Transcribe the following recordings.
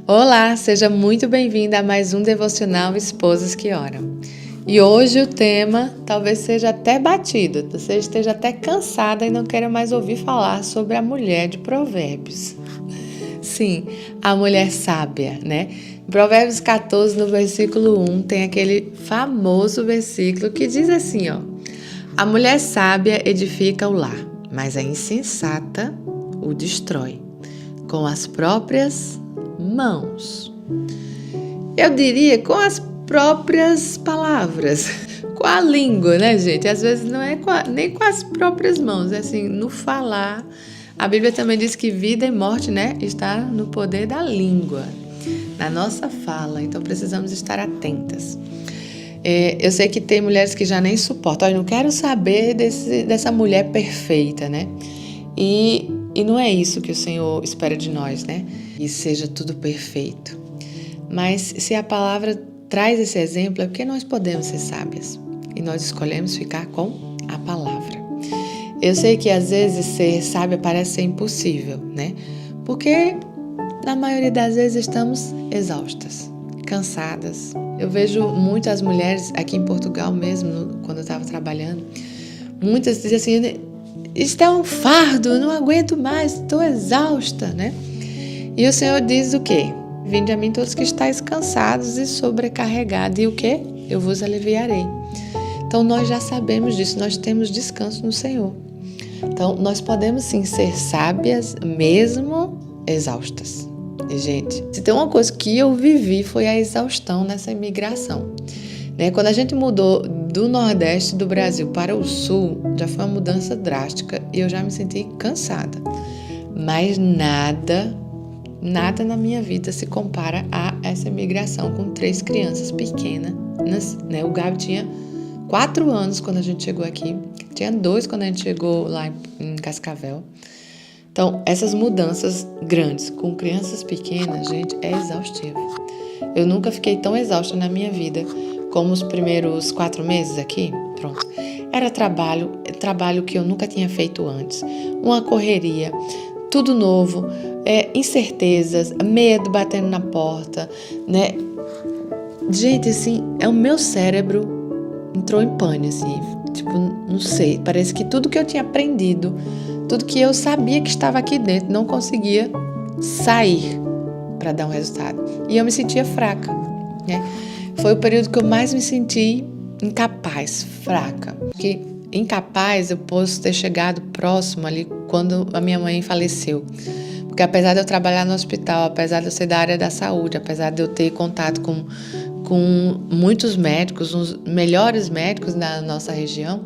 Olá, seja muito bem-vinda a mais um devocional Esposas que Oram. E hoje o tema talvez seja até batido, você esteja até cansada e não queira mais ouvir falar sobre a mulher de Provérbios. Sim, a mulher sábia, né? Em Provérbios 14, no versículo 1, tem aquele famoso versículo que diz assim, ó: a mulher sábia edifica o lar, mas a insensata o destrói com as próprias mãos. Eu diria com as próprias palavras, com a língua, né, gente? Às vezes não é nem com as próprias mãos, é assim, no falar. A Bíblia também diz que vida e morte, né, está no poder da língua, na nossa fala. Então precisamos estar atentas. Eu sei que tem mulheres que já nem suportam. Eu não quero saber dessa mulher perfeita, né? E não é isso que o Senhor espera de nós, né? Que seja tudo perfeito. Mas se a palavra traz esse exemplo, é porque nós podemos ser sábias. E nós escolhemos ficar com a palavra. Eu sei que às vezes ser sábia parece ser impossível, né? Porque na maioria das vezes estamos exaustas, cansadas. Eu vejo muitas mulheres aqui em Portugal mesmo, quando eu estava trabalhando, muitas dizem assim: isso é um fardo, eu não aguento mais, estou exausta, né? E o Senhor diz o quê? Vinde a mim todos que estáis cansados e sobrecarregados, e o quê? Eu vos aliviarei. Então nós já sabemos disso, nós temos descanso no Senhor. Então nós podemos sim ser sábias mesmo exaustas. E, gente, se tem uma coisa que eu vivi foi a exaustão nessa imigração. Né? Quando a gente mudou do Nordeste do Brasil para o Sul, já foi uma mudança drástica e eu já me senti cansada. Mas nada na minha vida se compara a essa imigração com 3 crianças pequenas. Né? O Gabi tinha 4 anos quando a gente chegou aqui, tinha 2 quando a gente chegou lá em Cascavel. Então, essas mudanças grandes com crianças pequenas, gente, é exaustivo. Eu nunca fiquei tão exausta na minha vida como os primeiros 4 meses aqui. Pronto. Era trabalho que eu nunca tinha feito antes. Uma correria, tudo novo, incertezas, medo batendo na porta, né? Gente, assim, o meu cérebro entrou em pane, assim. Tipo, não sei, parece que tudo que eu tinha aprendido, tudo que eu sabia que estava aqui dentro, não conseguia sair para dar um resultado. E eu me sentia fraca, né? Foi o período que eu mais me senti incapaz, fraca. Porque incapaz eu posso ter chegado próximo ali quando a minha mãe faleceu. Porque apesar de eu trabalhar no hospital, apesar de eu ser da área da saúde, apesar de eu ter contato com muitos médicos, os melhores médicos da nossa região,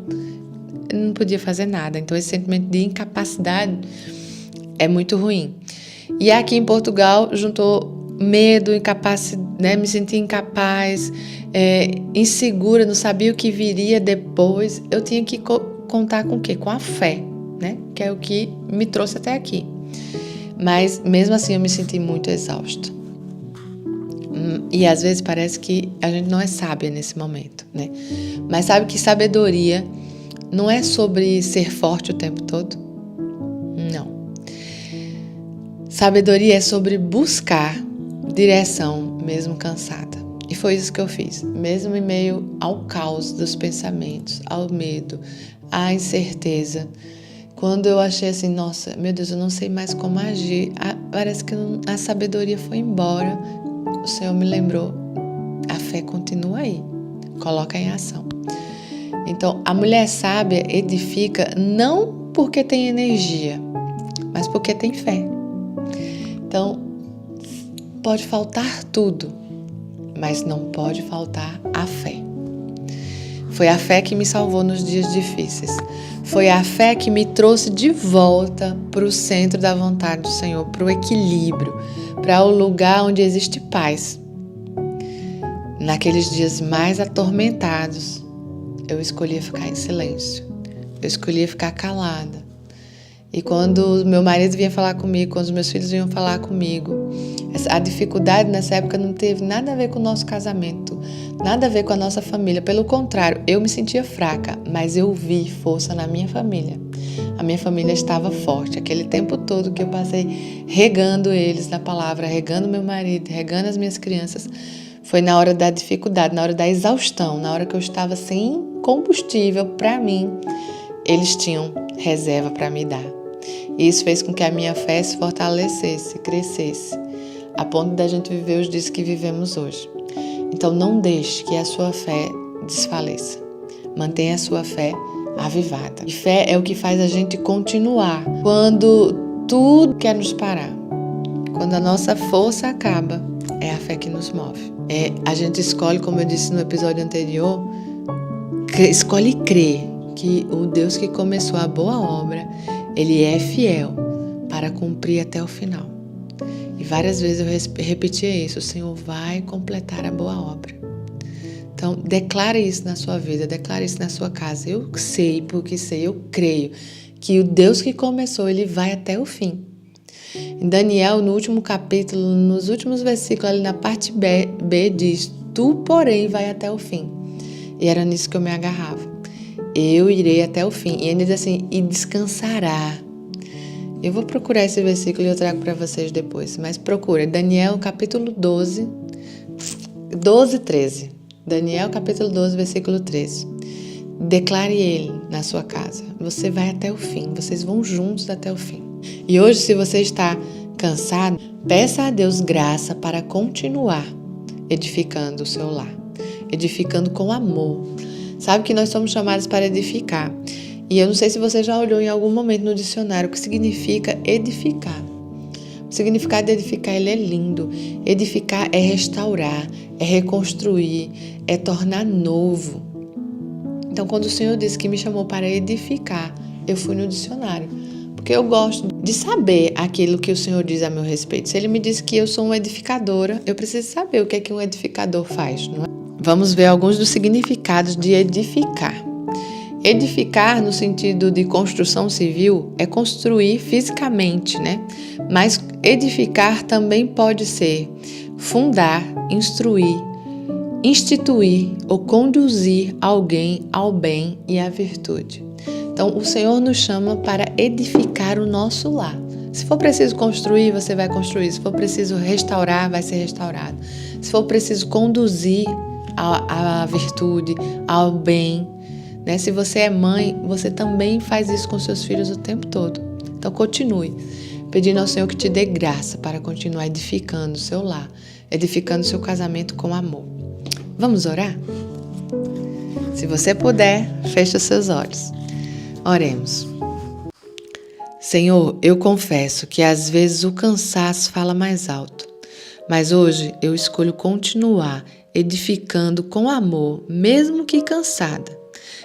eu não podia fazer nada. Então esse sentimento de incapacidade é muito ruim. E aqui em Portugal juntou medo, incapacidade, né? Me senti incapaz, insegura, não sabia o que viria depois. Eu tinha que contar com o quê? Com a fé, né? Que é o que me trouxe até aqui. Mas mesmo assim eu me senti muito exausta. E às vezes parece que a gente não é sábia nesse momento, né? Mas sabe que sabedoria não é sobre ser forte o tempo todo? Não. Sabedoria é sobre buscar direção mesmo cansada. E foi isso que eu fiz. Mesmo em meio ao caos dos pensamentos, ao medo, à incerteza. Quando eu achei assim, nossa, meu Deus, eu não sei mais como agir. Parece que a sabedoria foi embora. O Senhor me lembrou, a fé continua aí. Coloca em ação. Então, a mulher sábia edifica não porque tem energia, mas porque tem fé. Então, pode faltar tudo, mas não pode faltar a fé. Foi a fé que me salvou nos dias difíceis. Foi a fé que me trouxe de volta para o centro da vontade do Senhor, para o equilíbrio, para o lugar onde existe paz. Naqueles dias mais atormentados, eu escolhia ficar em silêncio. Eu escolhia ficar calada. E quando meu marido vinha falar comigo, quando os meus filhos vinham falar comigo, a dificuldade nessa época não teve nada a ver com o nosso casamento, nada a ver com a nossa família. Pelo contrário, eu me sentia fraca, mas eu vi força na minha família. A minha família estava forte. Aquele tempo todo que eu passei regando eles na palavra, regando meu marido, regando as minhas crianças, foi na hora da dificuldade, na hora da exaustão, na hora que eu estava sem combustível para mim, eles tinham reserva para me dar. E isso fez com que a minha fé se fortalecesse, crescesse, a ponto da gente viver os dias que vivemos hoje. Então não deixe que a sua fé desfaleça. Mantenha a sua fé avivada. E fé é o que faz a gente continuar quando tudo quer nos parar. Quando a nossa força acaba, é a fé que nos move. A gente escolhe, como eu disse no episódio anterior, escolhe crer que o Deus que começou a boa obra, Ele é fiel para cumprir até o final. E várias vezes eu repetia isso: o Senhor vai completar a boa obra. Então, declare isso na sua vida, declare isso na sua casa. Eu sei, porque sei, eu creio que o Deus que começou, Ele vai até o fim. Em Daniel, no último capítulo, nos últimos versículos, ali na parte B diz: tu, porém, vai até o fim. E era nisso que eu me agarrava. Eu irei até o fim. E ainda diz assim: e descansará. Eu vou procurar esse versículo e eu trago para vocês depois. Mas procura, Daniel capítulo 12, 13. Daniel capítulo 12, versículo 13. Declare ele na sua casa. Você vai até o fim, vocês vão juntos até o fim. E hoje, se você está cansado, peça a Deus graça para continuar edificando o seu lar. Edificando com amor. Sabe que nós somos chamados para edificar. E eu não sei se você já olhou em algum momento no dicionário o que significa edificar. O significado de edificar, ele é lindo. Edificar é restaurar, é reconstruir, é tornar novo. Então, quando o Senhor disse que me chamou para edificar, eu fui no dicionário. Porque eu gosto de saber aquilo que o Senhor diz a meu respeito. Se Ele me disse que eu sou uma edificadora, eu preciso saber o que é que um edificador faz, não é? Vamos ver alguns dos significados de edificar. Edificar, no sentido de construção civil, é construir fisicamente, né? Mas edificar também pode ser fundar, instruir, instituir ou conduzir alguém ao bem e à virtude. Então, o Senhor nos chama para edificar o nosso lar. Se for preciso construir, você vai construir. Se for preciso restaurar, vai ser restaurado. Se for preciso conduzir à virtude, ao bem, né? Se você é mãe, você também faz isso com seus filhos o tempo todo. Então, continue pedindo ao Senhor que te dê graça para continuar edificando o seu lar, edificando o seu casamento com amor. Vamos orar? Se você puder, feche os seus olhos. Oremos. Senhor, eu confesso que às vezes o cansaço fala mais alto, mas hoje eu escolho continuar edificando com amor, mesmo que cansada.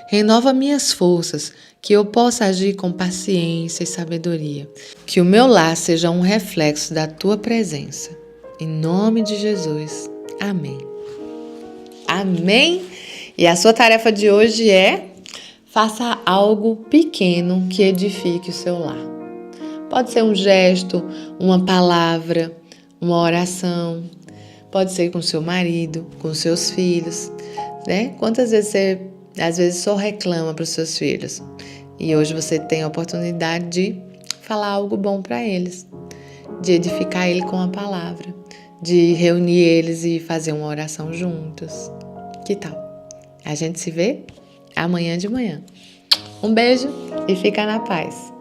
Renova minhas forças, que eu possa agir com paciência e sabedoria. Que o meu lar seja um reflexo da Tua presença. Em nome de Jesus. Amém. Amém. E a sua tarefa de hoje é: faça algo pequeno que edifique o seu lar. Pode ser um gesto, uma palavra, uma oração. Pode ser com seu marido, com seus filhos, né? Quantas vezes você, às vezes, só reclama para os seus filhos? E hoje você tem a oportunidade de falar algo bom para eles, de edificar ele com a palavra, de reunir eles e fazer uma oração juntos. Que tal? A gente se vê amanhã de manhã. Um beijo e fica na paz.